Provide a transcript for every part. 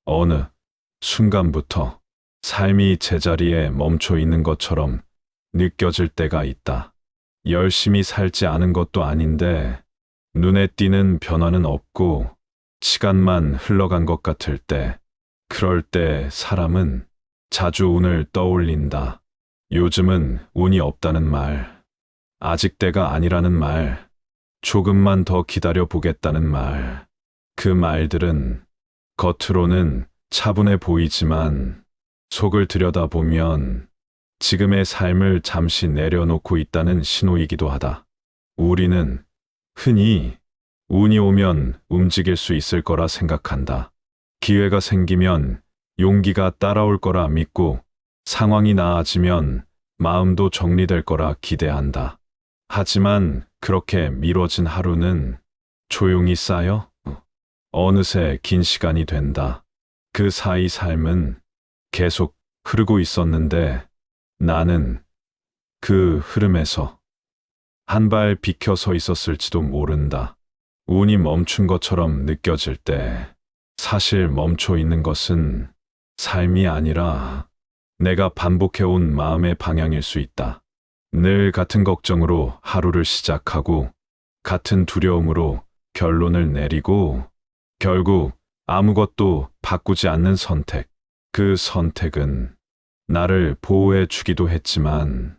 어느 순간부터 삶이 제자리에 멈춰 있는 것처럼 느껴질 때가 있다. 열심히 살지 않은 것도 아닌데 눈에 띄는 변화는 없고 시간만 흘러간 것 같을 때, 그럴 때 사람은 자주 운을 떠올린다. 요즘은 운이 없다는 말, 아직 때가 아니라는 말, 조금만 더 기다려 보겠다는 말. 그 말들은 겉으로는 차분해 보이지만 속을 들여다보면 지금의 삶을 잠시 내려놓고 있다는 신호이기도 하다. 우리는 흔히 운이 오면 움직일 수 있을 거라 생각한다. 기회가 생기면 용기가 따라올 거라 믿고 상황이 나아지면 마음도 정리될 거라 기대한다. 하지만 그렇게 미뤄진 하루는 조용히 쌓여 어느새 긴 시간이 된다. 그 사이 삶은 계속 흐르고 있었는데 나는 그 흐름에서 한 발 비켜 서 있었을지도 모른다. 운이 멈춘 것처럼 느껴질 때 사실 멈춰 있는 것은 삶이 아니라 내가 반복해온 마음의 방향일 수 있다. 늘 같은 걱정으로 하루를 시작하고 같은 두려움으로 결론을 내리고 결국 아무것도 바꾸지 않는 선택. 그 선택은 나를 보호해 주기도 했지만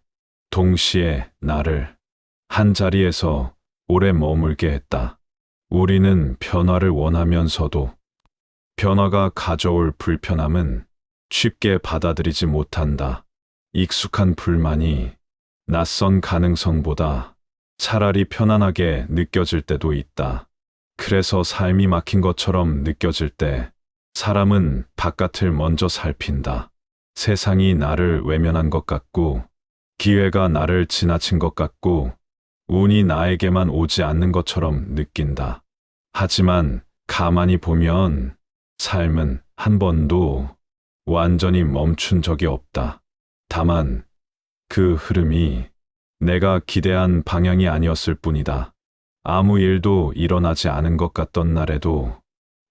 동시에 나를 한 자리에서 오래 머물게 했다. 우리는 변화를 원하면서도 변화가 가져올 불편함은 쉽게 받아들이지 못한다. 익숙한 불만이 낯선 가능성보다 차라리 편안하게 느껴질 때도 있다. 그래서 삶이 막힌 것처럼 느껴질 때 사람은 바깥을 먼저 살핀다. 세상이 나를 외면한 것 같고 기회가 나를 지나친 것 같고 운이 나에게만 오지 않는 것처럼 느낀다. 하지만 가만히 보면 삶은 한 번도 완전히 멈춘 적이 없다. 다만 그 흐름이 내가 기대한 방향이 아니었을 뿐이다. 아무 일도 일어나지 않은 것 같던 날에도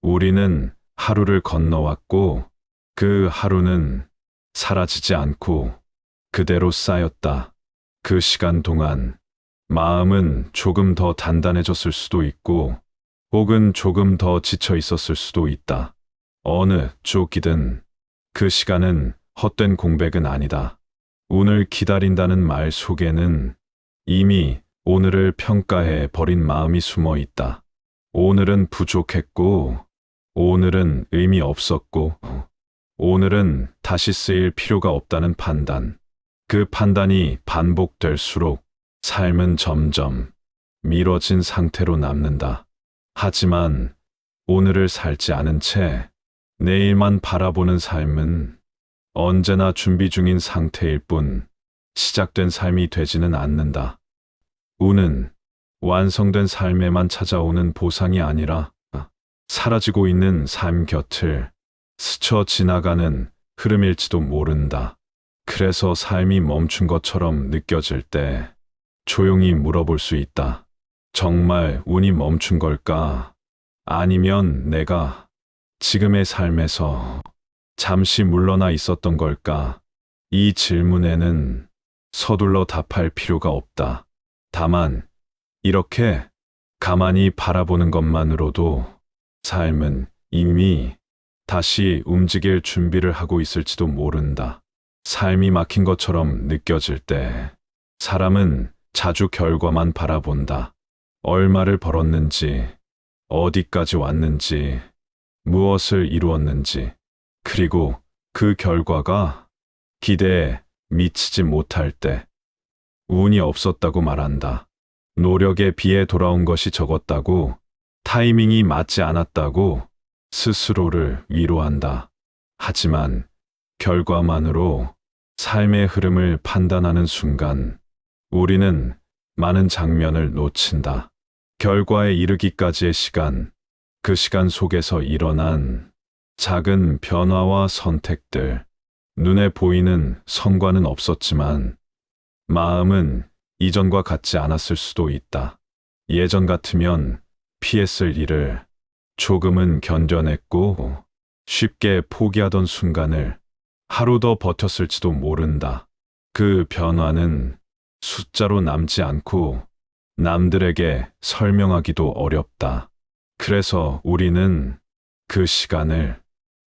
우리는 하루를 건너왔고 그 하루는 사라지지 않고 그대로 쌓였다. 그 시간 동안 마음은 조금 더 단단해졌을 수도 있고 혹은 조금 더 지쳐 있었을 수도 있다. 어느 쪽이든 그 시간은 헛된 공백은 아니다. 운을 기다린다는 말 속에는 이미 오늘을 평가해 버린 마음이 숨어 있다. 오늘은 부족했고, 오늘은 의미 없었고, 오늘은 다시 쓰일 필요가 없다는 판단. 그 판단이 반복될수록 삶은 점점 미뤄진 상태로 남는다. 하지만 오늘을 살지 않은 채 내일만 바라보는 삶은 언제나 준비 중인 상태일 뿐 시작된 삶이 되지는 않는다. 운은 완성된 삶에만 찾아오는 보상이 아니라 사라지고 있는 삶 곁을 스쳐 지나가는 흐름일지도 모른다. 그래서 삶이 멈춘 것처럼 느껴질 때 조용히 물어볼 수 있다. 정말 운이 멈춘 걸까? 아니면 내가 지금의 삶에서 잠시 물러나 있었던 걸까? 이 질문에는 서둘러 답할 필요가 없다. 다만 이렇게 가만히 바라보는 것만으로도 삶은 이미 다시 움직일 준비를 하고 있을지도 모른다. 삶이 막힌 것처럼 느껴질 때 사람은 자주 결과만 바라본다. 얼마를 벌었는지, 어디까지 왔는지, 무엇을 이루었는지, 그리고 그 결과가 기대에 미치지 못할 때 운이 없었다고 말한다. 노력에 비해 돌아온 것이 적었다고, 타이밍이 맞지 않았다고 스스로를 위로한다. 하지만 결과만으로 삶의 흐름을 판단하는 순간 우리는 많은 장면을 놓친다. 결과에 이르기까지의 시간, 그 시간 속에서 일어난 작은 변화와 선택들, 눈에 보이는 성과는 없었지만 마음은 이전과 같지 않았을 수도 있다. 예전 같으면 피했을 일을 조금은 견뎌냈고 쉽게 포기하던 순간을 하루 더 버텼을지도 모른다. 그 변화는 숫자로 남지 않고 남들에게 설명하기도 어렵다. 그래서 우리는 그 시간을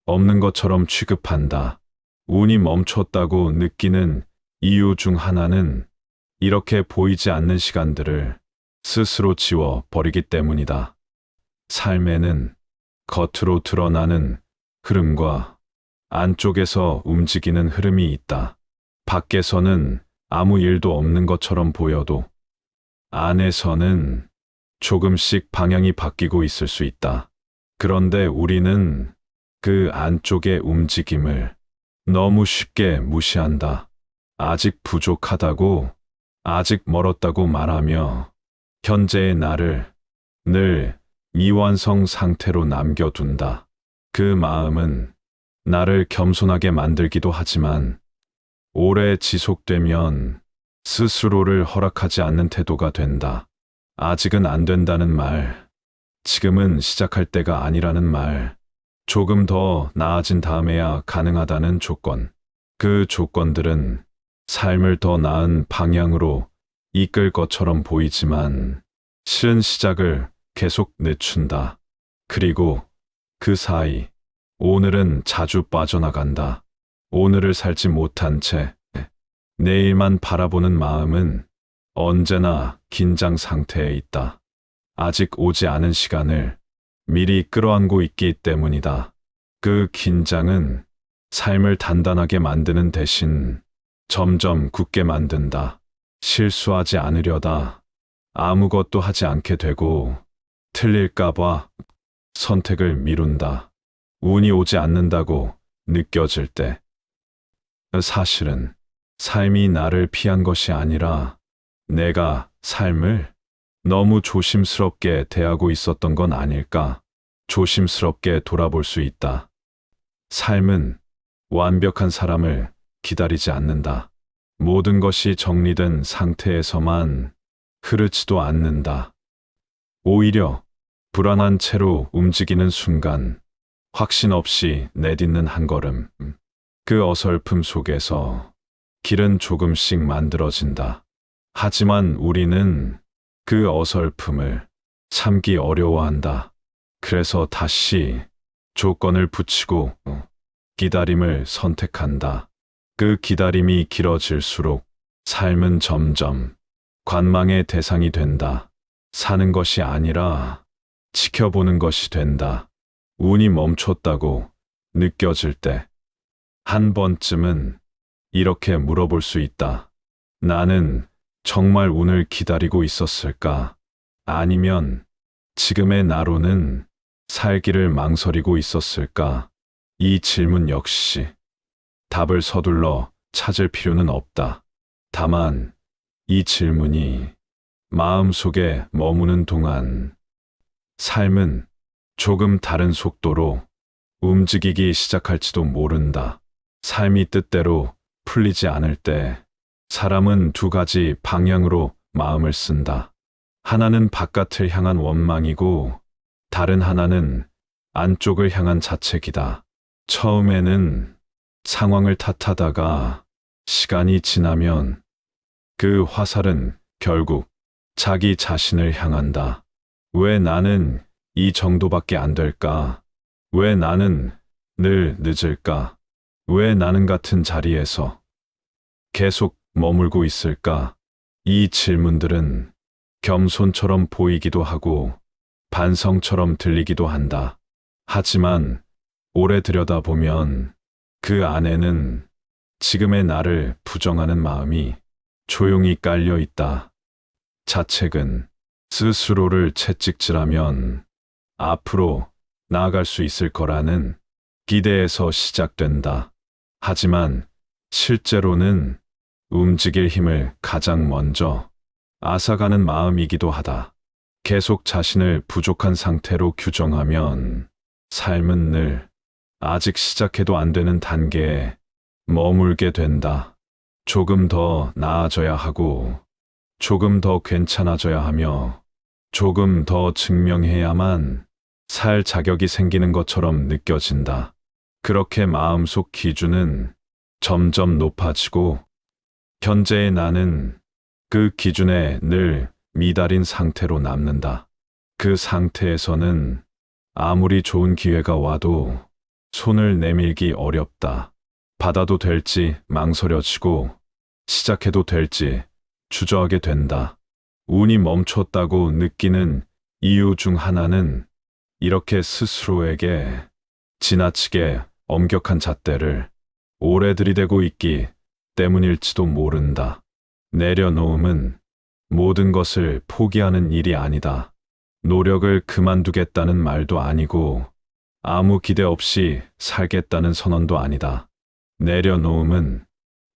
없는 것처럼 취급한다. 운이 멈췄다고 느끼는 이유 중 하나는 이렇게 보이지 않는 시간들을 스스로 지워 버리기 때문이다. 삶에는 겉으로 드러나는 흐름과 안쪽에서 움직이는 흐름이 있다. 밖에서는 아무 일도 없는 것처럼 보여도 안에서는 조금씩 방향이 바뀌고 있을 수 있다. 그런데 우리는 그 안쪽의 움직임을 너무 쉽게 무시한다. 아직 부족하다고, 아직 멀었다고 말하며 현재의 나를 늘 미완성 상태로 남겨둔다. 그 마음은 나를 겸손하게 만들기도 하지만 오래 지속되면 스스로를 허락하지 않는 태도가 된다. 아직은 안 된다는 말, 지금은 시작할 때가 아니라는 말, 조금 더 나아진 다음에야 가능하다는 조건. 그 조건들은 삶을 더 나은 방향으로 이끌 것처럼 보이지만 실은 시작을 계속 늦춘다. 그리고 그 사이 오늘은 자주 빠져나간다. 오늘을 살지 못한 채 내일만 바라보는 마음은 언제나 긴장 상태에 있다. 아직 오지 않은 시간을 미리 끌어안고 있기 때문이다. 그 긴장은 삶을 단단하게 만드는 대신 점점 굳게 만든다. 실수하지 않으려다 아무것도 하지 않게 되고 틀릴까봐 선택을 미룬다. 운이 오지 않는다고 느껴질 때 사실은 삶이 나를 피한 것이 아니라 내가 삶을 너무 조심스럽게 대하고 있었던 건 아닐까? 조심스럽게 돌아볼 수 있다. 삶은 완벽한 사람을 기다리지 않는다. 모든 것이 정리된 상태에서만 흐르지도 않는다. 오히려 불안한 채로 움직이는 순간 확신 없이 내딛는 한 걸음. 그 어설픔 속에서 길은 조금씩 만들어진다. 하지만 우리는 그 어설픔을 참기 어려워한다. 그래서 다시 조건을 붙이고 기다림을 선택한다. 그 기다림이 길어질수록 삶은 점점 관망의 대상이 된다. 사는 것이 아니라 지켜보는 것이 된다. 운이 멈췄다고 느껴질 때 한 번쯤은 이렇게 물어볼 수 있다. 나는 정말 운을 기다리고 있었을까? 아니면 지금의 나로는 살기를 망설이고 있었을까? 이 질문 역시 답을 서둘러 찾을 필요는 없다. 다만 이 질문이 마음속에 머무는 동안 삶은 조금 다른 속도로 움직이기 시작할지도 모른다. 삶이 뜻대로 풀리지 않을 때 사람은 두 가지 방향으로 마음을 쓴다. 하나는 바깥을 향한 원망이고 다른 하나는 안쪽을 향한 자책이다. 처음에는 상황을 탓하다가 시간이 지나면 그 화살은 결국 자기 자신을 향한다. 왜 나는 이 정도밖에 안 될까? 왜 나는 늘 늦을까? 왜 나는 같은 자리에서 계속 머물고 있을까? 이 질문들은 겸손처럼 보이기도 하고 반성처럼 들리기도 한다. 하지만 오래 들여다보면 그 안에는 지금의 나를 부정하는 마음이 조용히 깔려 있다. 자책은 스스로를 채찍질하면 앞으로 나아갈 수 있을 거라는 기대에서 시작된다. 하지만 실제로는 움직일 힘을 가장 먼저 앗아가는 마음이기도 하다. 계속 자신을 부족한 상태로 규정하면 삶은 늘 아직 시작해도 안 되는 단계에 머물게 된다. 조금 더 나아져야 하고, 조금 더 괜찮아져야 하며, 조금 더 증명해야만 살 자격이 생기는 것처럼 느껴진다. 그렇게 마음속 기준은 점점 높아지고 현재의 나는 그 기준에 늘 미달인 상태로 남는다. 그 상태에서는 아무리 좋은 기회가 와도 손을 내밀기 어렵다. 받아도 될지 망설여지고 시작해도 될지 주저하게 된다. 운이 멈췄다고 느끼는 이유 중 하나는 이렇게 스스로에게 지나치게 엄격한 잣대를 오래 들이대고 있기 때문일지도 모른다. 내려놓음은 모든 것을 포기하는 일이 아니다. 노력을 그만두겠다는 말도 아니고 아무 기대 없이 살겠다는 선언도 아니다. 내려놓음은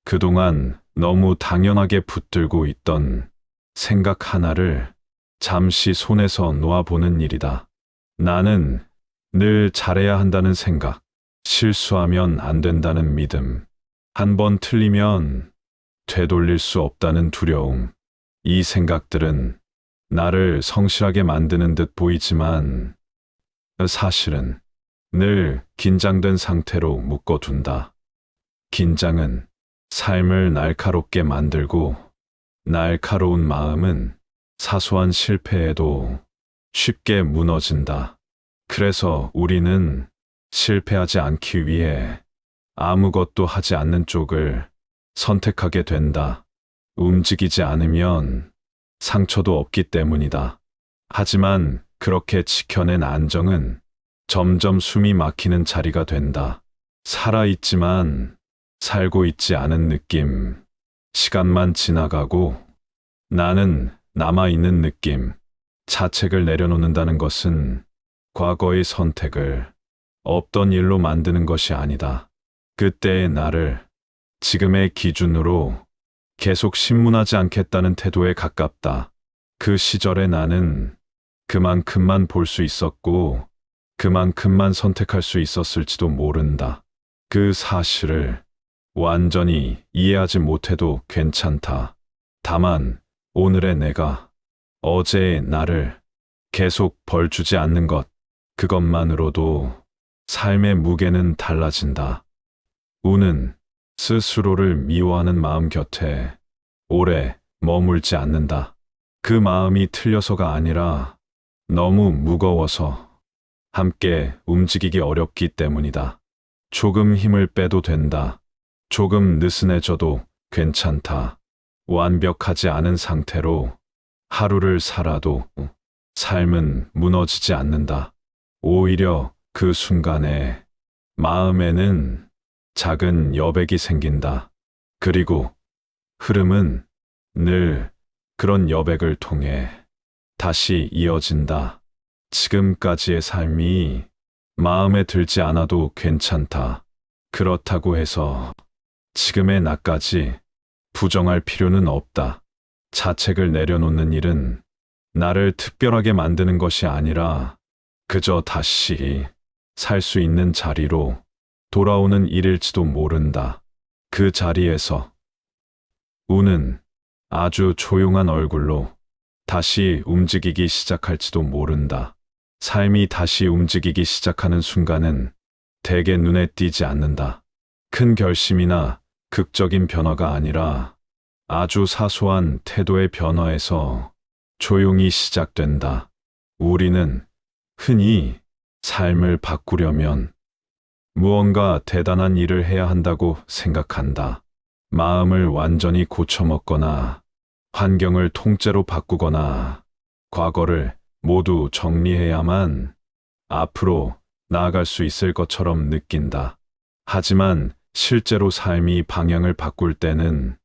그동안 너무 당연하게 붙들고 있던 생각 하나를 잠시 손에서 놓아보는 일이다. 나는 늘 잘해야 한다는 생각, 실수하면 안 된다는 믿음, 한 번 틀리면 되돌릴 수 없다는 두려움. 이 생각들은 나를 성실하게 만드는 듯 보이지만 사실은 늘 긴장된 상태로 묶어둔다. 긴장은 삶을 날카롭게 만들고 날카로운 마음은 사소한 실패에도 쉽게 무너진다. 그래서 우리는 실패하지 않기 위해 아무것도 하지 않는 쪽을 선택하게 된다. 움직이지 않으면 상처도 없기 때문이다. 하지만 그렇게 지켜낸 안정은 점점 숨이 막히는 자리가 된다. 살아있지만 살고 있지 않은 느낌. 시간만 지나가고 나는 남아있는 느낌. 자책을 내려놓는다는 것은 과거의 선택을 없던 일로 만드는 것이 아니다. 그때의 나를 지금의 기준으로 계속 신문하지 않겠다는 태도에 가깝다. 그 시절의 나는 그만큼만 볼 수 있었고 그만큼만 선택할 수 있었을지도 모른다. 그 사실을 완전히 이해하지 못해도 괜찮다. 다만 오늘의 내가 어제의 나를 계속 벌주지 않는 것, 그것만으로도 삶의 무게는 달라진다. 운은 스스로를 미워하는 마음 곁에 오래 머물지 않는다. 그 마음이 틀려서가 아니라 너무 무거워서 함께 움직이기 어렵기 때문이다. 조금 힘을 빼도 된다. 조금 느슨해져도 괜찮다. 완벽하지 않은 상태로 하루를 살아도 삶은 무너지지 않는다. 오히려 그 순간에 마음에는 작은 여백이 생긴다. 그리고 흐름은 늘 그런 여백을 통해 다시 이어진다. 지금까지의 삶이 마음에 들지 않아도 괜찮다. 그렇다고 해서 지금의 나까지 부정할 필요는 없다. 자책을 내려놓는 일은 나를 특별하게 만드는 것이 아니라 그저 다시 살 수 있는 자리로 돌아오는 일일지도 모른다. 그 자리에서 운은 아주 조용한 얼굴로 다시 움직이기 시작할지도 모른다. 삶이 다시 움직이기 시작하는 순간은 대개 눈에 띄지 않는다. 큰 결심이나 극적인 변화가 아니라 아주 사소한 태도의 변화에서 조용히 시작된다. 우리는 흔히 삶을 바꾸려면 무언가 대단한 일을 해야 한다고 생각한다. 마음을 완전히 고쳐먹거나 환경을 통째로 바꾸거나 과거를 모두 정리해야만 앞으로 나아갈 수 있을 것처럼 느낀다. 하지만 실제로 삶이 방향을 바꿀 때는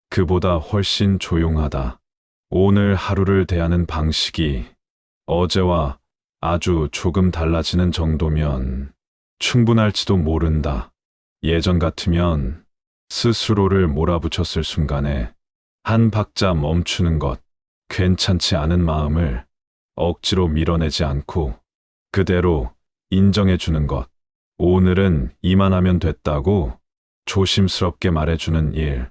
그보다 훨씬 조용하다. 오늘 하루를 대하는 방식이 어제와 아주 조금 달라지는 정도면 충분할지도 모른다. 예전 같으면 스스로를 몰아붙였을 순간에 한 박자 멈추는 것, 괜찮지 않은 마음을 억지로 밀어내지 않고 그대로 인정해주는 것, 오늘은 이만하면 됐다고 조심스럽게 말해주는 일,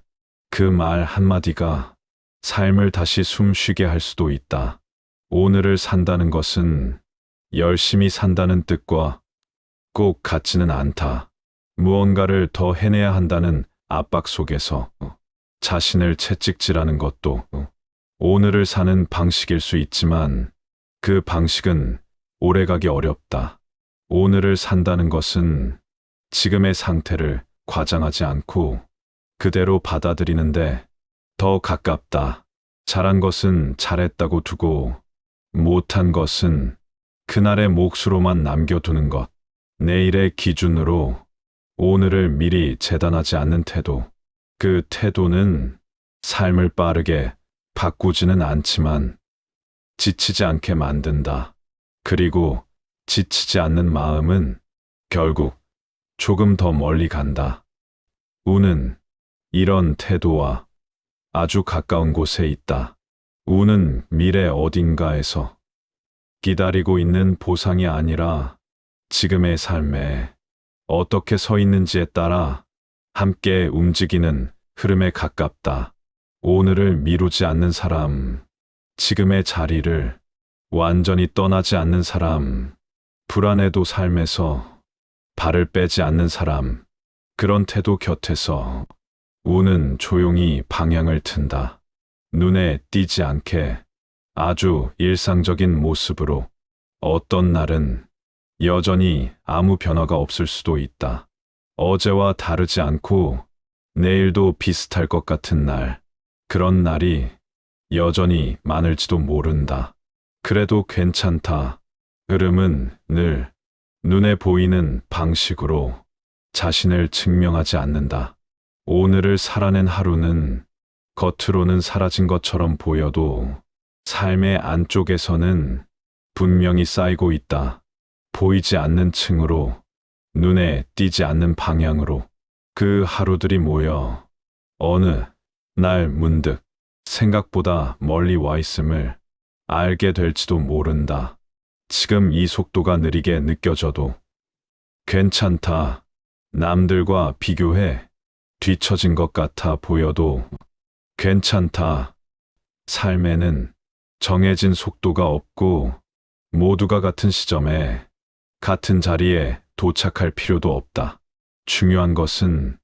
그 말 한마디가 삶을 다시 숨쉬게 할 수도 있다. 오늘을 산다는 것은 열심히 산다는 뜻과 꼭 같지는 않다. 무언가를 더 해내야 한다는 압박 속에서 자신을 채찍질하는 것도 오늘을 사는 방식일 수 있지만 그 방식은 오래가기 어렵다. 오늘을 산다는 것은 지금의 상태를 과장하지 않고 그대로 받아들이는데 더 가깝다. 잘한 것은 잘했다고 두고 못한 것은 그날의 몫으로만 남겨두는 것. 내일의 기준으로 오늘을 미리 재단하지 않는 태도. 그 태도는 삶을 빠르게 바꾸지는 않지만 지치지 않게 만든다. 그리고 지치지 않는 마음은 결국 조금 더 멀리 간다. 운은 이런 태도와 아주 가까운 곳에 있다. 운은 미래 어딘가에서 기다리고 있는 보상이 아니라 지금의 삶에 어떻게 서 있는지에 따라 함께 움직이는 흐름에 가깝다. 오늘을 미루지 않는 사람, 지금의 자리를 완전히 떠나지 않는 사람, 불안해도 삶에서 발을 빼지 않는 사람, 그런 태도 곁에서 운은 조용히 방향을 튼다. 눈에 띄지 않게 아주 일상적인 모습으로. 어떤 날은 여전히 아무 변화가 없을 수도 있다. 어제와 다르지 않고 내일도 비슷할 것 같은 날, 그런 날이 여전히 많을지도 모른다. 그래도 괜찮다. 흐름은 늘 눈에 보이는 방식으로 자신을 증명하지 않는다. 오늘을 살아낸 하루는 겉으로는 사라진 것처럼 보여도 삶의 안쪽에서는 분명히 쌓이고 있다. 보이지 않는 층으로, 눈에 띄지 않는 방향으로 그 하루들이 모여 어느 날 문득 생각보다 멀리 와 있음을 알게 될지도 모른다. 지금 이 속도가 느리게 느껴져도 괜찮다. 남들과 비교해 뒤처진 것 같아 보여도 괜찮다. 삶에는 정해진 속도가 없고 모두가 같은 시점에 같은 자리에 도착할 필요도 없다. 중요한 것은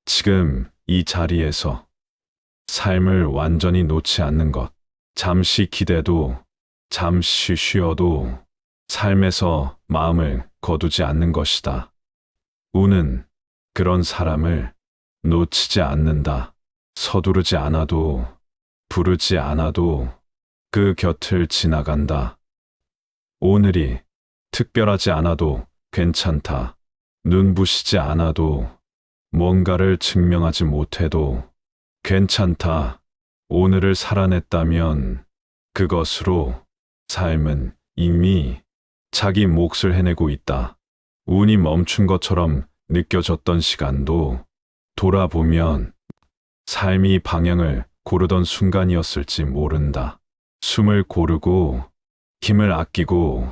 지금 이 자리에서 삶을 완전히 놓지 않는 것. 잠시 기대도, 잠시 쉬어도 삶에서 마음을 거두지 않는 것이다. 운은 그런 사람을 놓치지 않는다. 서두르지 않아도, 부르지 않아도 그 곁을 지나간다. 오늘이 특별하지 않아도 괜찮다. 눈부시지 않아도, 뭔가를 증명하지 못해도 괜찮다. 오늘을 살아냈다면 그것으로 삶은 이미 자기 몫을 해내고 있다. 운이 멈춘 것처럼 느껴졌던 시간도 돌아보면 삶이 방향을 고르던 순간이었을지 모른다. 숨을 고르고 힘을 아끼고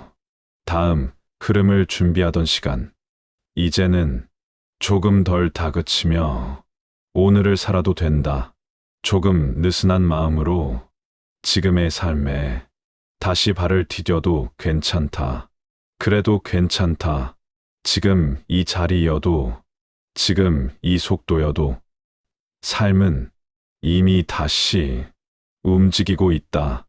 다음 흐름을 준비하던 시간. 이제는 조금 덜 다그치며 오늘을 살아도 된다. 조금 느슨한 마음으로 지금의 삶에 다시 발을 디뎌도 괜찮다. 그래도 괜찮다. 지금 이 자리여도, 지금 이 속도여도 삶은 이미 다시 움직이고 있다.